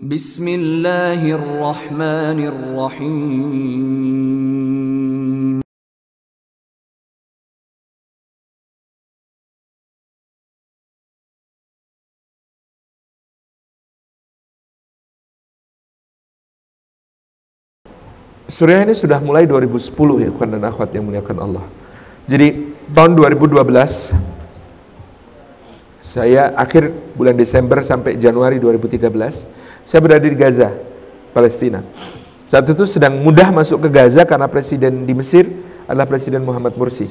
Bismillahirrahmanirrahim. Suriah ini sudah mulai 2010 ya, ikhwan dan akhwat yang muliakan Allah. Jadi tahun 2012 saya akhir bulan Desember sampai Januari 2013 saya berada di Gaza, Palestina. Saat itu sedang mudah masuk ke Gaza karena presiden di Mesir adalah Presiden Muhammad Mursi.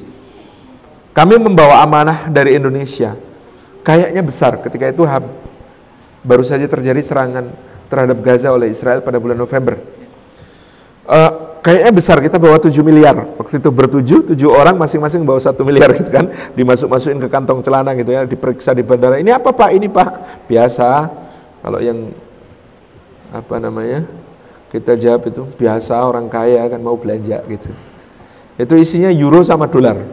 Kami membawa amanah dari Indonesia. Kayaknya besar ketika itu baru saja terjadi serangan terhadap Gaza oleh Israel pada bulan November. Kayaknya besar, kita bawa 7 miliar. Waktu itu tujuh orang masing-masing bawa 1 miliar gitu kan. Dimasuk-masukin ke kantong celana gitu ya, diperiksa di bandara. Ini apa Pak? Ini Pak. Biasa. Kalau yang kita jawab itu biasa, orang kaya kan mau belanja gitu. Itu isinya euro sama dolar.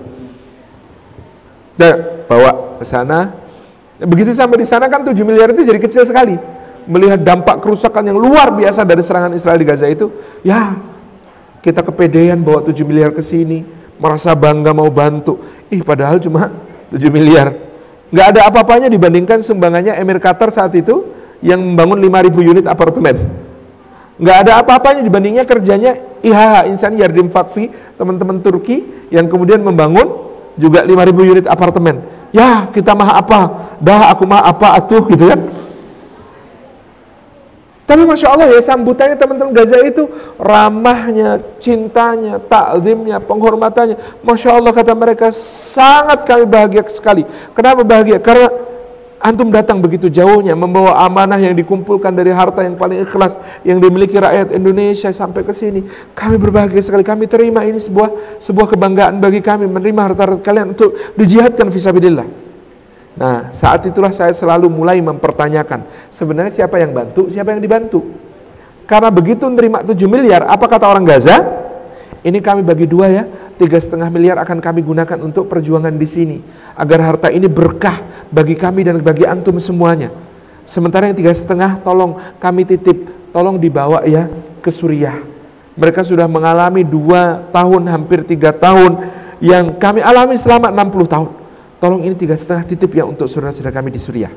Nah, bawa ke sana. Begitu sampai di sana kan 7 miliar itu jadi kecil sekali. Melihat dampak kerusakan yang luar biasa dari serangan Israel di Gaza itu, ya kita kepedean bawa 7 miliar ke sini, merasa bangga mau bantu. Padahal cuma 7 miliar. Nggak ada apa-apanya dibandingkan sumbangannya Emir Qatar saat itu yang membangun 5.000 unit apartemen. Nggak ada apa-apanya dibandingnya kerjanya IHH, Insan Yardım Vakfi, teman-teman Turki yang kemudian membangun juga 5.000 unit apartemen. Ya, kita mah apa? Dah aku mah apa atuh gitu kan. Tapi Masya Allah ya, sambutannya teman-teman Gaza itu ramahnya, cintanya, takzimnya, penghormatannya. Masya Allah kata mereka, sangat kami bahagia sekali. Kenapa bahagia? Karena antum datang begitu jauhnya, membawa amanah yang dikumpulkan dari harta yang paling ikhlas, yang dimiliki rakyat Indonesia sampai ke sini. Kami berbahagia sekali, kami terima ini sebuah kebanggaan bagi kami, menerima harta kalian untuk dijihadkan fisabilillah. Nah, saat itulah saya selalu mulai mempertanyakan, sebenarnya siapa yang bantu, siapa yang dibantu? Karena begitu menerima 7 miliar, apa kata orang Gaza? Ini kami bagi 2 ya, 3,5 miliar akan kami gunakan untuk perjuangan di sini, agar harta ini berkah bagi kami dan bagi antum semuanya. Sementara yang 3,5 tolong kami titip, tolong dibawa ya ke Suriah. Mereka sudah mengalami 2 tahun, hampir 3 tahun yang kami alami selama 60 tahun. Tolong ini 3,5 titip ya untuk saudara-saudara kami di Suriah.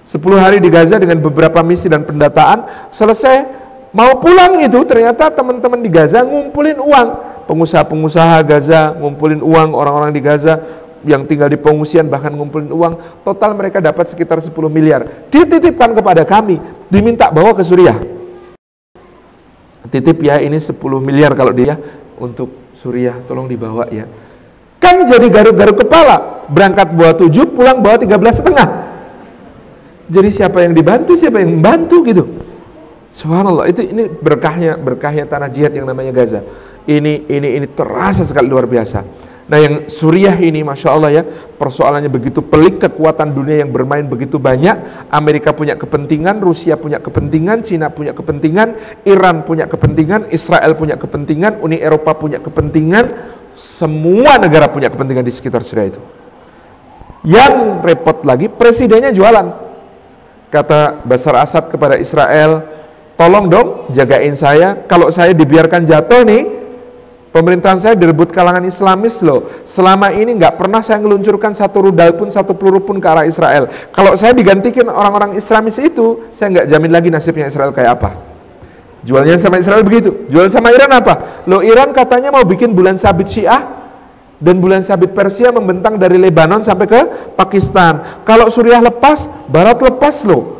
10 hari di Gaza dengan beberapa misi dan pendataan. Selesai mau pulang itu ternyata teman-teman di Gaza ngumpulin uang. Pengusaha-pengusaha Gaza ngumpulin uang, orang-orang di Gaza yang tinggal di pengungsian bahkan ngumpulin uang. Total mereka dapat sekitar 10 miliar. Dititipkan kepada kami, diminta bawa ke Suriah. Titip ya, ini 10 miliar kalau dia untuk Suriah, tolong dibawa ya. Kan jadi garuk-garuk kepala, berangkat bawa 7, pulang bawa 13,5. Jadi siapa yang dibantu, siapa yang membantu gitu. Subhanallah, ini berkahnya tanah jihad yang namanya Gaza. Ini terasa sekali luar biasa. Nah, yang Suriah ini Masya Allah ya, persoalannya begitu pelik, kekuatan dunia yang bermain begitu banyak. Amerika punya kepentingan, Rusia punya kepentingan, Cina punya kepentingan, Iran punya kepentingan, Israel punya kepentingan, Uni Eropa punya kepentingan. Semua negara punya kepentingan di sekitar Suriah itu. Yang repot lagi, presidennya jualan. Kata Bashar Assad kepada Israel, tolong dong jagain saya, kalau saya dibiarkan jatuh nih, pemerintahan saya direbut kalangan Islamis loh. Selama ini nggak pernah saya ngeluncurkan satu rudal pun, satu peluru pun ke arah Israel. Kalau saya digantikan orang-orang Islamis itu, saya nggak jamin lagi nasibnya Israel kayak apa. Jualnya sama Israel begitu. Jual sama Iran apa? Loh, Iran katanya mau bikin bulan sabit Syiah dan bulan sabit Persia membentang dari Lebanon sampai ke Pakistan. Kalau Suriah lepas, Barat lepas loh.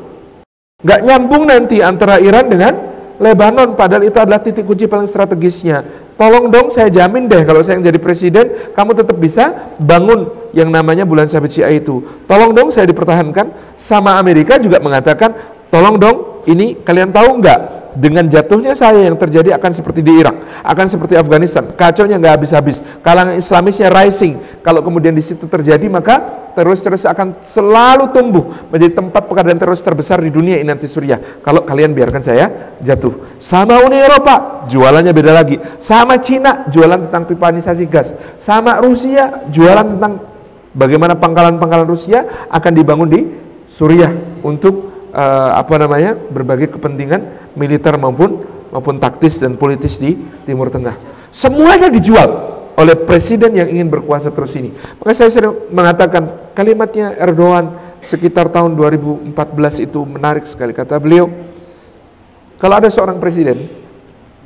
Nggak nyambung nanti antara Iran dengan Lebanon, padahal itu adalah titik kunci paling strategisnya. Tolong dong, saya jamin deh kalau saya yang jadi presiden, kamu tetap bisa bangun yang namanya bulan sabit Syiah itu. Tolong dong saya dipertahankan. Sama Amerika juga mengatakan, tolong dong, ini kalian tahu nggak? Dengan jatuhnya saya yang terjadi akan seperti di Irak, akan seperti Afghanistan, kacaunya nggak habis-habis, kalangan Islamisnya rising. Kalau kemudian di situ terjadi, maka teroris-teroris akan selalu tumbuh menjadi tempat pekerjaan teroris terbesar di dunia ini nanti Suriah. Kalau kalian biarkan saya jatuh. Sama Uni Eropa, jualannya beda lagi. Sama Cina, jualan tentang pipanisasi gas. Sama Rusia, jualan tentang bagaimana pangkalan-pangkalan Rusia akan dibangun di Suriah untuk berbagai kepentingan militer maupun taktis dan politis di Timur Tengah. Semuanya dijual oleh presiden yang ingin berkuasa terus ini. Maka saya sering mengatakan kalimatnya Erdogan sekitar tahun 2014 itu menarik sekali. Kata beliau, kalau ada seorang presiden,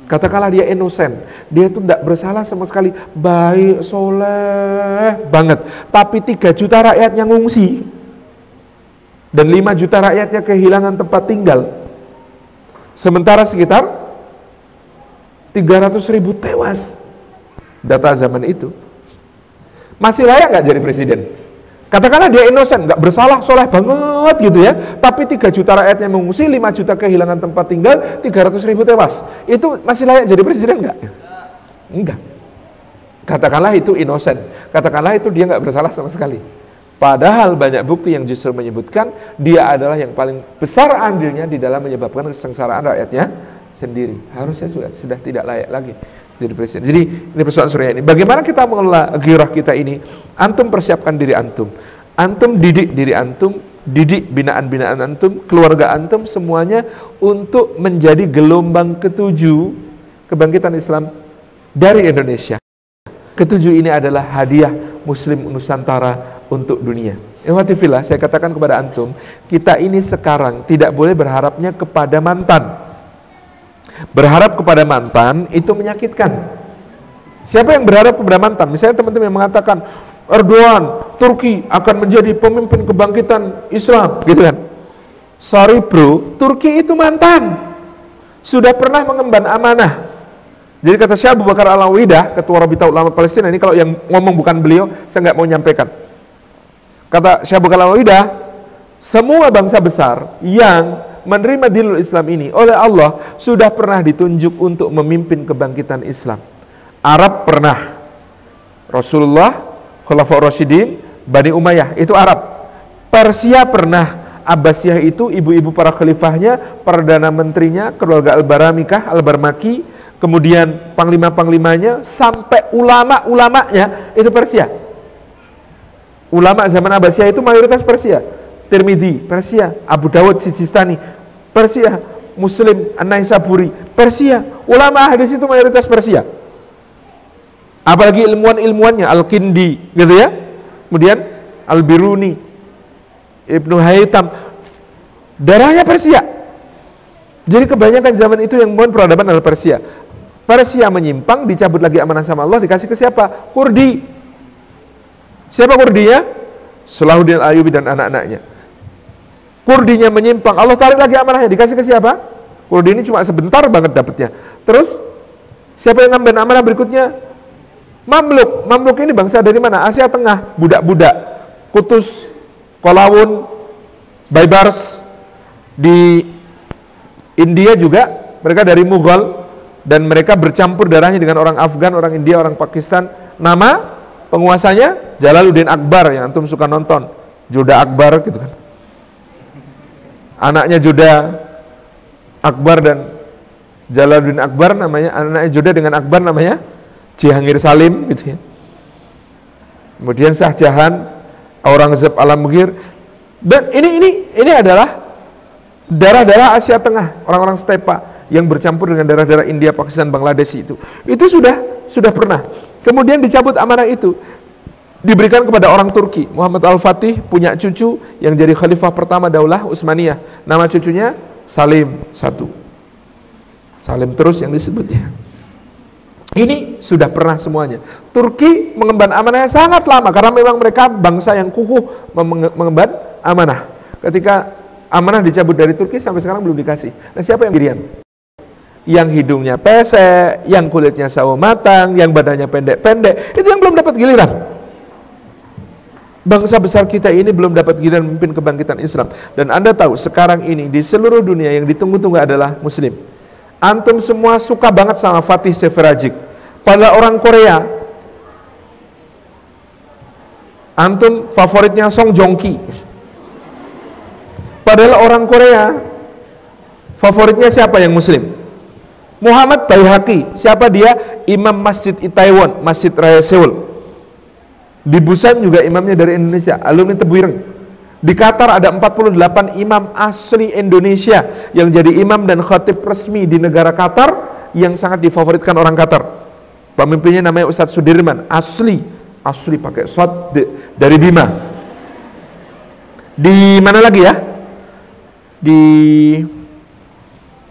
katakanlah dia innocent, dia itu tidak bersalah sama sekali, baik, soleh banget, tapi 3 juta rakyatnya ngungsi dan 5 juta rakyatnya kehilangan tempat tinggal, sementara sekitar 300.000 tewas. Data zaman itu, masih layak nggak jadi presiden? Katakanlah dia innocent, nggak bersalah, soleh banget gitu ya, tapi 3 juta rakyatnya mengungsi, 5 juta kehilangan tempat tinggal, 300.000 tewas. Itu masih layak jadi presiden nggak? Enggak. Katakanlah itu innocent, katakanlah itu dia nggak bersalah sama sekali. Padahal banyak bukti yang justru menyebutkan dia adalah yang paling besar andilnya di dalam menyebabkan kesengsaraan rakyatnya sendiri. Harusnya sudah tidak layak lagi jadi presiden. Jadi ini persoalan Suriah ini. Bagaimana kita mengelola ghirah kita ini? Antum persiapkan diri antum. Antum didik diri antum, didik binaan-binaan antum, keluarga antum, semuanya untuk menjadi gelombang ketujuh kebangkitan Islam dari Indonesia. Ketujuh ini adalah hadiah Muslim Nusantara untuk dunia. Ikhwatifillah, saya katakan kepada antum, kita ini sekarang tidak boleh berharapnya kepada mantan. Berharap kepada mantan itu menyakitkan. Siapa yang berharap kepada mantan? Misalnya teman-teman yang mengatakan Erdogan, Turki akan menjadi pemimpin kebangkitan Islam, gitu kan? Sorry bro, Turki itu mantan, sudah pernah mengemban amanah. Jadi kata Syekh Abu Bakar Al-Awidah, Ketua Rabita Ulama Palestina, ini kalau yang ngomong bukan beliau, saya nggak mau nyampaikan. Kata Syekh Abu Bakar Al-Awidah, semua bangsa besar yang menerima dinul Islam ini oleh Allah sudah pernah ditunjuk untuk memimpin kebangkitan Islam. Arab pernah, Rasulullah, Khulafaur Rasyidin, Bani Umayyah, itu Arab. Persia pernah, Abbasiyah itu ibu-ibu para khalifahnya, perdana menterinya, keluarga Al-Baramikah, Al-Barmaki, kemudian panglima-panglimanya, sampai ulama-ulamanya itu Persia. Ulama zaman Abbasiyah itu mayoritas Persia. Tirmidzi, Persia. Abu Dawud Sijistani, Persia. Muslim An-Naisaburi, Persia. Ulama hadis itu mayoritas Persia. Apalagi ilmuwan-ilmuwannya, Al-Kindi, gitu ya. Kemudian Al-Biruni, Ibnu Haytham, darahnya Persia. Jadi kebanyakan zaman itu yang membangun peradaban adalah Persia. Persia menyimpang, dicabut lagi amanah sama Allah, dikasih ke siapa? Kurdi. Siapa Kurdinya? Salahuddin Al-Ayyubi dan anak-anaknya. Kurdinya menyimpang, Allah tarik lagi amanahnya, dikasih ke siapa? Kurdi ini cuma sebentar banget dapatnya. Terus siapa yang ngambil amanah berikutnya? Mamluk. Mamluk ini bangsa dari mana? Asia Tengah, budak-budak, Kutus, Kolawun, Baibars. Di India juga mereka dari Mughal, dan mereka bercampur darahnya dengan orang Afgan, orang India, orang Pakistan. Nama penguasanya Jalaluddin Akbar yang antum suka nonton, Joda Akbar gitu kan. Anaknya Joda Akbar dan Jalaluddin Akbar namanya, anaknya Joda dengan Akbar namanya Jihangir Salim gitu ya. Kemudian Shah Jahan, Aurangzeb Alamgir, dan ini adalah darah-darah Asia Tengah, orang-orang stepa yang bercampur dengan darah-darah India, Pakistan, Bangladesh itu sudah pernah. Kemudian dicabut amanah itu, diberikan kepada orang Turki. Muhammad Al-Fatih punya cucu yang jadi khalifah pertama Daulah Utsmaniyah. Nama cucunya Salim I. Salim terus yang disebutnya. Ini sudah pernah semuanya. Turki mengemban amanahnya sangat lama karena memang mereka bangsa yang kukuh mengemban amanah. Ketika amanah dicabut dari Turki sampai sekarang belum dikasih. Nah, siapa yang dirian? Yang hidungnya pesek, yang kulitnya sawo matang, yang badannya pendek-pendek, itu yang belum dapat giliran. Bangsa besar kita ini belum dapat giliran memimpin kebangkitan Islam. Dan Anda tahu sekarang ini di seluruh dunia yang ditunggu-tunggu adalah Muslim. Antum semua suka banget sama Fatih Severajic. Pada orang Korea, antum favoritnya Song Joong Ki. Padahal orang Korea favoritnya siapa yang Muslim? Muhammad Baihaqi. Siapa dia? Imam Masjid Itaewon, Masjid Raya Seoul. Di Busan juga imamnya dari Indonesia, alumni Tebu Ireng. Di Qatar ada 48 imam asli Indonesia yang jadi imam dan khatib resmi di negara Qatar, yang sangat difavoritkan orang Qatar. Pemimpinnya namanya Ustadz Sudirman, asli pakai shot dari Bima. Di mana lagi ya? Di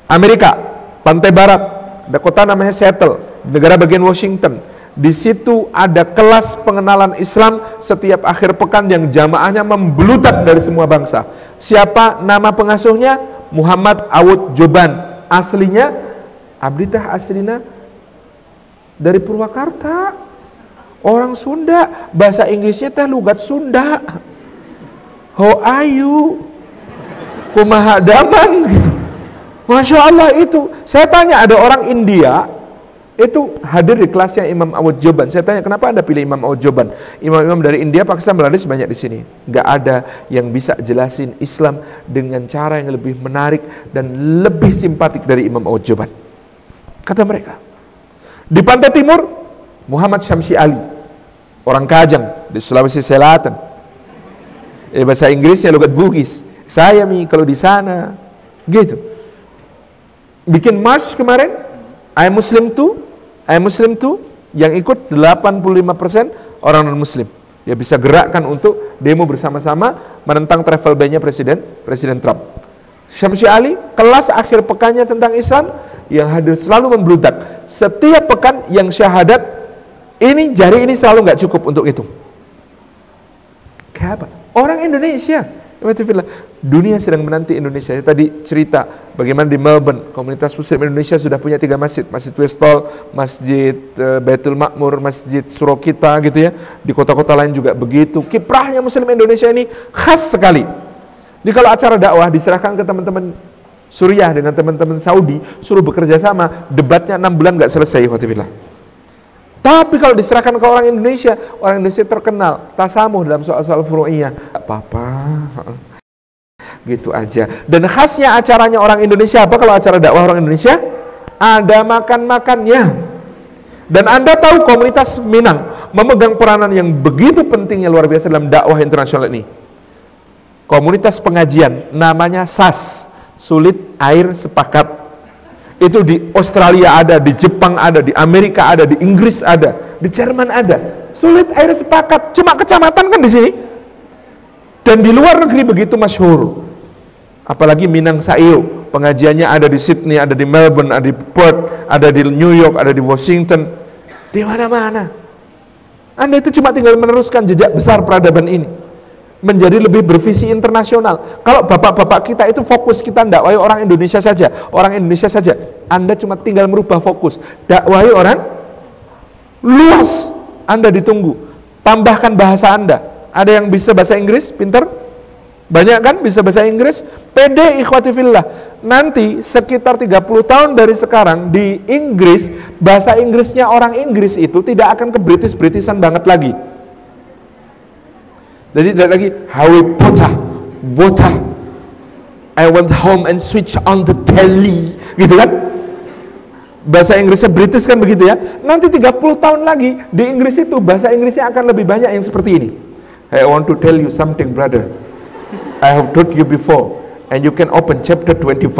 Amerika, pantai barat, ada kota namanya Seattle, negara bagian Washington. Di situ ada kelas pengenalan Islam setiap akhir pekan yang jamaahnya membludak dari semua bangsa. Siapa nama pengasuhnya? Muhammad Awud Joban. Aslinya, abditah aslina dari Purwakarta. Orang Sunda, bahasa Inggrisnya teh lugat Sunda. How are you? Kumaha daman gitu. Masya Allah itu. Saya tanya, ada orang India itu hadir di kelasnya Imam Awud Joban. Saya tanya, kenapa Anda pilih Imam Awud Joban? Imam-imam dari India, Pakistan, Bangladesh banyak di sini. Gak ada yang bisa jelasin Islam dengan cara yang lebih menarik dan lebih simpatik dari Imam Awud Joban, kata mereka. Di pantai timur, Muhammad Syamsi Ali, orang Kajang di Sulawesi Selatan. Bahasa Inggrisnya logat Bugis. Saya kalau di sana gitu. Bikin march kemarin, I Muslim too, yang ikut 85% orang non-muslim. Dia bisa gerakkan untuk demo bersama-sama menentang travel ban-nya Presiden Trump. Syamsi Ali, kelas akhir pekannya tentang Islam, yang hadir selalu membludak. Setiap pekan yang syahadat, ini jari ini selalu nggak cukup untuk itu. Kayak apa? Orang Indonesia. Dunia sedang menanti Indonesia. Saya tadi cerita bagaimana di Melbourne komunitas Muslim Indonesia sudah punya 3 masjid, Masjid Westall, Masjid Baitul Makmur, Masjid Surokita gitu ya. Di kota-kota lain juga begitu. Kiprahnya Muslim Indonesia ini khas sekali. Jadi kalau acara dakwah diserahkan ke teman-teman Suriah dengan teman-teman Saudi, suruh bekerja sama, debatnya 6 bulan nggak selesai. Tapi kalau diserahkan ke orang Indonesia terkenal tasamuh dalam soal-soal furu'iyah. Gak apa-apa, gitu aja. Dan khasnya acaranya orang Indonesia apa kalau acara dakwah orang Indonesia? Ada makan-makannya. Dan Anda tahu komunitas Minang memegang peranan yang begitu pentingnya, luar biasa dalam dakwah internasional ini. Komunitas pengajian namanya SAS, Sulit Air Sepakat. Itu di Australia ada, di Jepang ada, di Amerika ada, di Inggris ada, di Jerman ada. Sulit Air Sepakat, cuma kecamatan kan di sini. Dan di luar negeri begitu masyhur. Apalagi Minang Saio, pengajiannya ada di Sydney, ada di Melbourne, ada di Perth, ada di New York, ada di Washington, di mana-mana. Anda itu cuma tinggal meneruskan jejak besar peradaban ini, menjadi lebih bervisi internasional. Kalau bapak-bapak kita itu fokus, kita dakwai orang Indonesia saja, Anda cuma tinggal merubah fokus, dakwai orang luas. Anda ditunggu. Tambahkan bahasa Anda. Ada yang bisa bahasa Inggris, pinter? Banyak kan bisa bahasa Inggris? Pede ikhwati fillah. Nanti sekitar 30 tahun dari sekarang di Inggris, bahasa Inggrisnya orang Inggris itu tidak akan ke British-Britishan banget lagi. Jadi tidak lagi Harry Potter, water, I went home and switch on the telly, gitu kan? Bahasa Inggrisnya British kan begitu ya. Nanti 30 tahun lagi di Inggris itu bahasa Inggrisnya akan lebih banyak yang seperti ini. I want to tell you something, brother. I have told you before, and you can open chapter 25.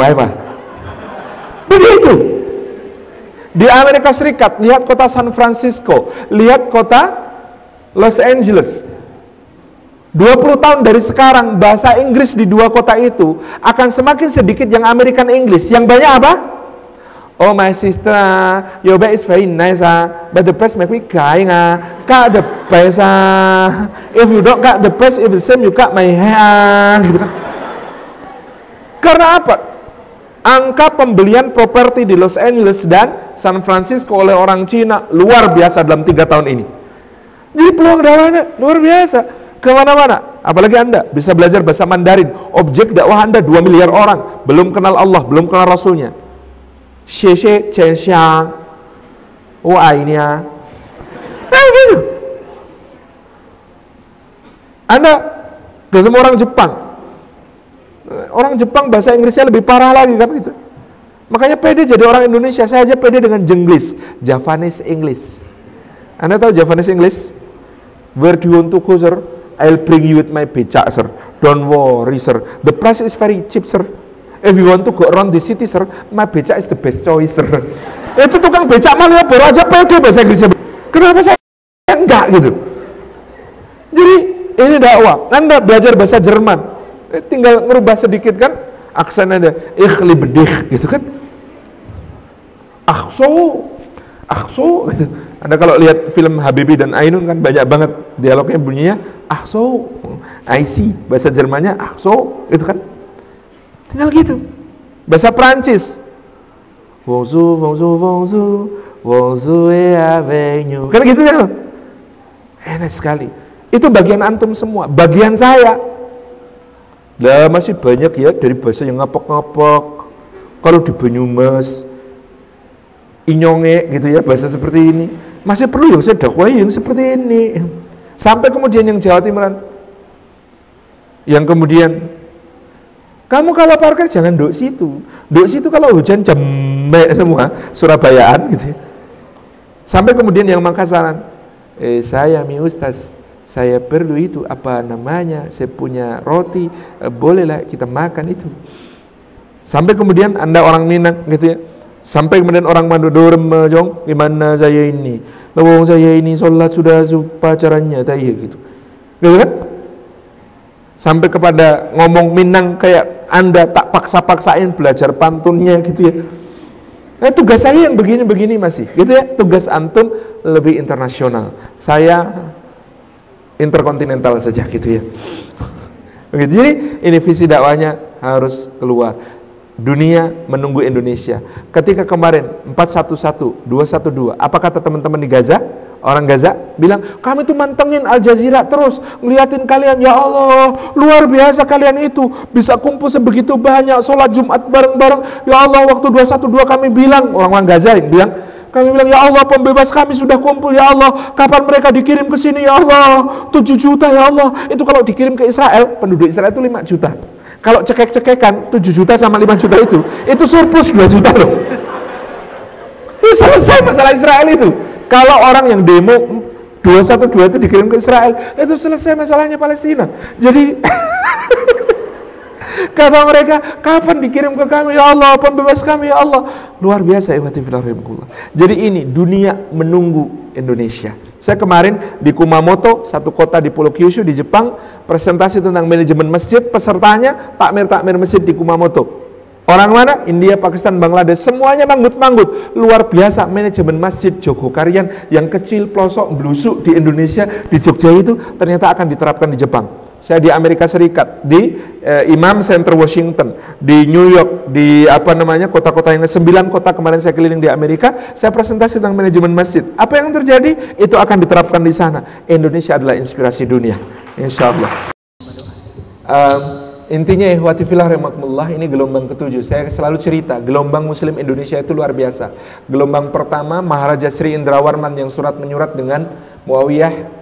Begitu. Di Amerika Serikat, lihat kota San Francisco, lihat kota Los Angeles. 20 tahun dari sekarang, bahasa Inggris di 2 kota itu akan semakin sedikit yang American English. Yang banyak apa? Oh my sister, your bed is very nice, but the best make me crying, cut the best, if you don't cut the best, if the same you cut my hair, gitu kan. Karena apa? Angka pembelian properti di Los Angeles dan San Francisco oleh orang Cina luar biasa dalam 3 tahun ini. Jadi peluang dakwahnya luar biasa. Kemana-mana, apalagi Anda bisa belajar bahasa Mandarin. Objek dakwah Anda 2 miliar orang, belum kenal Allah, belum kenal Rasulnya. Xie Chen Xiang, ini ya. Nah gitu. Anda ketemu orang Jepang. Orang Jepang bahasa Inggrisnya lebih parah lagi kan gitu. Makanya pede jadi orang Indonesia. Saya aja pede dengan Jenglish, Javanese English. Anda tahu Javanese English? Where do you want to go, sir? I'll bring you with my becak, sir. Don't worry, sir. The price is very cheap, sir. If you want to go around the city, sir, my becak is the best choice, sir. Itu tukang becak Malioboro aja pede bahasa Inggrisnya. Kenapa saya enggak gitu? Jadi ini dakwah. Anda belajar bahasa Jerman, tinggal ngerubah sedikit kan, aksen ada ich liebe dich gitu kan. Ach so gitu. Anda kalau lihat film Habibie dan Ainun kan banyak banget dialognya bunyinya ach so, I see. Bahasa Jermannya ach so, itu kan. Tinggal gitu. Bahasa Prancis. Bonjour, bonjour, bonjour, bonjour et avec nous. Kan gitu kan? Enak sekali. Itu bagian antum semua. Bagian saya. Lah masih banyak ya dari bahasa yang ngapok-ngapok. Kalau di Banyumas, Inyonge gitu ya, bahasa seperti ini. Masih perlu yang saya dakwai yang seperti ini. Sampai kemudian yang Jawa Timuran. Yang kemudian kamu kalau parkir jangan duduk situ. Duduk situ kalau hujan jembek semua, Surabayaan gitu ya. Sampai kemudian yang Makasaran, saya mi Ustaz, saya perlu itu apa namanya? Saya punya roti, bolehlah kita makan itu. Sampai kemudian Anda orang Minang gitu ya. Sampai kemudian orang Madura Mejong, gimana saya ini? Lawang saya ini sholat sudah pacarannya tadi gitu. Gitu kan? Sampai kepada ngomong Minang kayak Anda tak paksa-paksain belajar pantunnya gitu ya. Nah, tugas saya yang begini-begini masih gitu ya. Tugas antum lebih internasional. Saya interkontinental saja gitu ya. Begitu. Jadi ini visi dakwahnya harus keluar. Dunia menunggu Indonesia. Ketika kemarin 411, 212, apa kata teman-teman di Gaza? Orang Gaza bilang, kami tuh mantengin Al Jazeera terus, ngeliatin kalian, ya Allah, luar biasa kalian itu, bisa kumpul sebegitu banyak, sholat Jumat bareng-bareng, ya Allah, waktu 212 kami bilang, orang-orang Gaza bilang, kami bilang, ya Allah, pembebas kami sudah kumpul, ya Allah, kapan mereka dikirim ke sini, ya Allah, 7 juta, ya Allah. Itu kalau dikirim ke Israel, penduduk Israel itu 5 juta. Kalau cekek-cekekan 7 juta sama 5 juta itu surplus 2 juta loh. Ini selesai masalah Israel itu. Kalau orang yang demo 212 itu dikirim ke Israel, itu selesai masalahnya Palestina. Jadi kata mereka, kapan dikirim ke kami, ya Allah, pembebas kami, ya Allah. Luar biasa, jadi ini dunia menunggu Indonesia. Saya kemarin di Kumamoto, satu kota di Pulau Kyushu di Jepang, presentasi tentang manajemen masjid, pesertanya takmir masjid di Kumamoto. Orang mana? India, Pakistan, Bangladesh, semuanya manggut-manggut. Luar biasa manajemen masjid Jogokarian yang kecil, pelosok, blusuk di Indonesia, di Jogja itu ternyata akan diterapkan di Jepang. Saya di Amerika Serikat, di Imam Center Washington, di New York, di kota-kota yang 9 kota kemarin saya keliling di Amerika, saya presentasi tentang manajemen masjid. Apa yang terjadi? Itu akan diterapkan di sana. Indonesia adalah inspirasi dunia, insya Allah. Intinya ihwati fillah rahimakumullah, ini gelombang ke-7. Saya selalu cerita, gelombang muslim Indonesia itu luar biasa. Gelombang pertama, Maharaja Sri Indrawarman yang surat menyurat dengan Muawiyah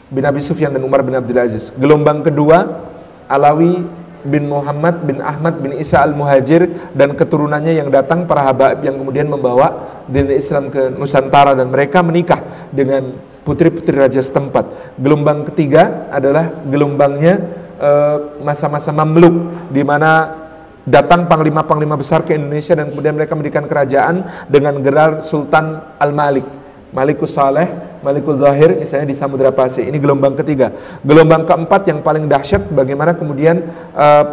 bin Abi Sufyan dan Umar bin Abdul Aziz. Gelombang kedua, Alawi bin Muhammad bin Ahmad bin Isa al-Muhajir dan keturunannya yang datang, para habaib yang kemudian membawa dinul Islam ke Nusantara, dan mereka menikah dengan putri-putri raja setempat. Gelombang ketiga adalah gelombangnya masa-masa Mamluk, di mana datang panglima-panglima besar ke Indonesia dan kemudian mereka mendirikan kerajaan dengan gelar Sultan Al-Malik, Malikus Saleh, Malikul Zahir, misalnya di Samudra Pasir. Ini gelombang ketiga. Gelombang keempat yang paling dahsyat, bagaimana kemudian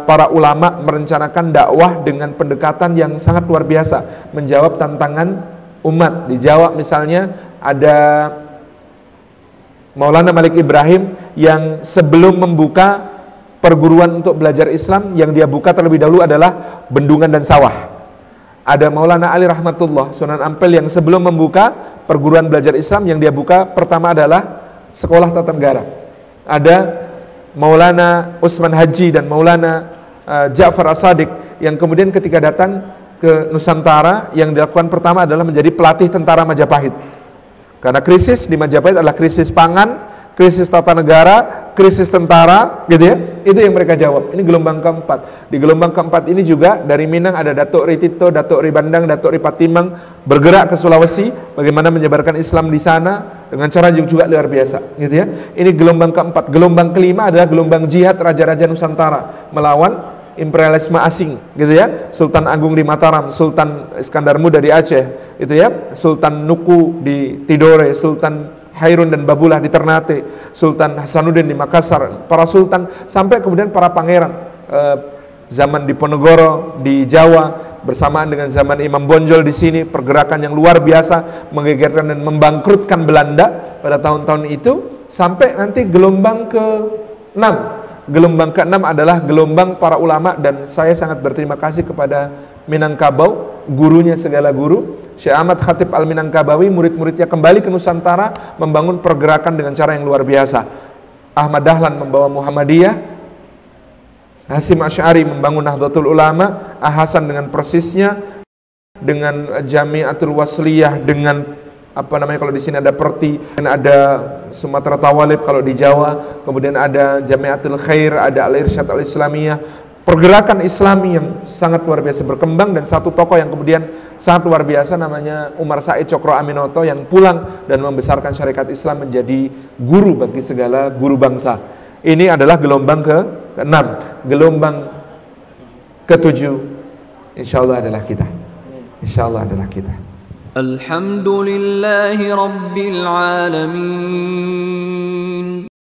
para ulama merencanakan dakwah dengan pendekatan yang sangat luar biasa, menjawab tantangan umat. Di Jawa misalnya ada Maulana Malik Ibrahim yang sebelum membuka perguruan untuk belajar Islam, yang dia buka terlebih dahulu adalah bendungan dan sawah. Ada Maulana Ali Rahmatullah Sunan Ampel yang sebelum membuka perguruan belajar Islam, yang dia buka pertama adalah sekolah tata negara. Ada Maulana Usman Haji dan Maulana Ja'far As-Sadiq yang kemudian ketika datang ke Nusantara, yang dilakukan pertama adalah menjadi pelatih tentara Majapahit. Karena krisis di Majapahit adalah krisis pangan, krisis tata negara, krisis tentara, gitu ya. Itu yang mereka jawab. Ini gelombang keempat. Di gelombang keempat ini juga dari Minang ada Datuk Ri Tito, Datuk Ri Bandang, Datuk Ri Patimang bergerak ke Sulawesi, bagaimana menyebarkan Islam di sana. dengan cara yang juga luar biasa, gitu ya. Ini gelombang keempat. Gelombang kelima adalah gelombang jihad raja-raja Nusantara melawan imperialisme asing, gitu ya. Sultan Agung di Mataram, Sultan Iskandar Muda di Aceh, gitu ya. Sultan Nuku di Tidore, Sultan Hairun dan Babulah di Ternate, Sultan Hasanuddin di Makassar, para sultan, sampai kemudian para pangeran. Zaman Diponegoro di Jawa bersamaan dengan zaman Imam Bonjol di sini, pergerakan yang luar biasa menggegerkan dan membangkrutkan Belanda pada tahun-tahun itu, sampai nanti gelombang ke-6. Gelombang ke-6 adalah gelombang para ulama, dan saya sangat berterima kasih kepada Minangkabau, gurunya segala guru, Syekh Ahmad Khatib Al-Minangkabawi, murid-muridnya kembali ke Nusantara membangun pergerakan dengan cara yang luar biasa. Ahmad Dahlan membawa Muhammadiyah, Hasyim Asy'ari membangun Nahdlatul Ulama, Hasan dengan persisnya, dengan Jami'atul Wasliyah, dengan kalau di sini ada Perti, dan ada Sumatera Tawalib kalau di Jawa, kemudian ada Jami'atul Khair, ada Al-Irsyad Al-Islamiyah, pergerakan Islami yang sangat luar biasa berkembang. Dan satu tokoh yang kemudian sangat luar biasa namanya Umar Said Cokro Aminoto, yang pulang dan membesarkan syarikat Islam menjadi guru bagi segala guru bangsa. Ini adalah gelombang ke-6. Gelombang ke-7 insyaallah adalah kita. Insyaallah adalah kita. Alhamdulillahi Rabbil Alamin.